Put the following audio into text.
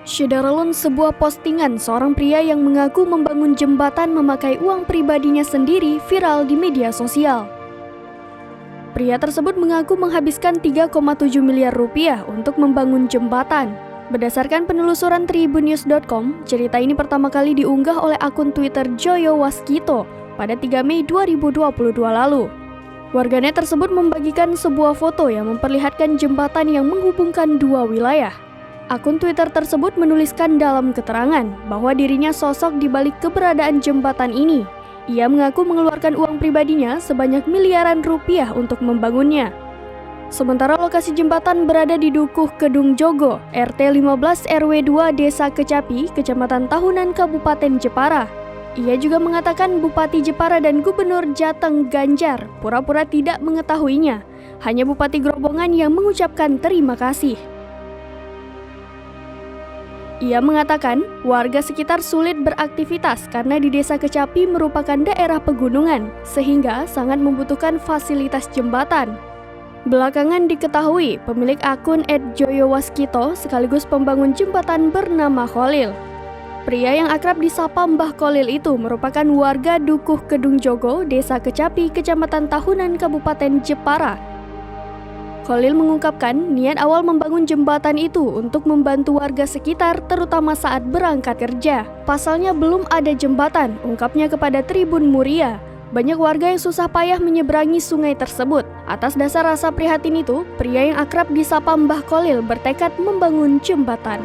Syederalun, sebuah postingan seorang pria yang mengaku membangun jembatan memakai uang pribadinya sendiri viral di media sosial. Pria tersebut mengaku menghabiskan 3,7 miliar rupiah untuk membangun jembatan. Berdasarkan penelusuran tribunnews.com, cerita ini pertama kali diunggah oleh akun Twitter Joyo Waskito pada 3 Mei 2022 lalu. Warganet tersebut membagikan sebuah foto yang memperlihatkan jembatan yang menghubungkan dua wilayah. Akun Twitter tersebut menuliskan dalam keterangan bahwa dirinya sosok di balik keberadaan jembatan ini. Ia mengaku mengeluarkan uang pribadinya sebanyak miliaran rupiah untuk membangunnya. Sementara lokasi jembatan berada di Dukuh Kedung Jogo, RT 15 RW 2 Desa Kecapi, Kecamatan Tahunan, Kabupaten Jepara. Ia juga mengatakan Bupati Jepara dan Gubernur Jateng Ganjar pura-pura tidak mengetahuinya. Hanya Bupati Grobogan yang mengucapkan terima kasih. Ia mengatakan warga sekitar sulit beraktivitas karena di Desa Kecapi merupakan daerah pegunungan, sehingga sangat membutuhkan fasilitas jembatan. Belakangan diketahui pemilik akun @joyowaskito sekaligus pembangun jembatan bernama Kholil. Pria yang akrab disapa Mbah Kholil itu merupakan warga Dukuh Kedung Jogo, Desa Kecapi, Kecamatan Tahunan, Kabupaten Jepara. Kholil mengungkapkan niat awal membangun jembatan itu untuk membantu warga sekitar terutama saat berangkat kerja. Pasalnya belum ada jembatan, ungkapnya kepada Tribun Muria. Banyak warga yang susah payah menyeberangi sungai tersebut. Atas dasar rasa prihatin itu, pria yang akrab disapa Mbah Kholil bertekad membangun jembatan.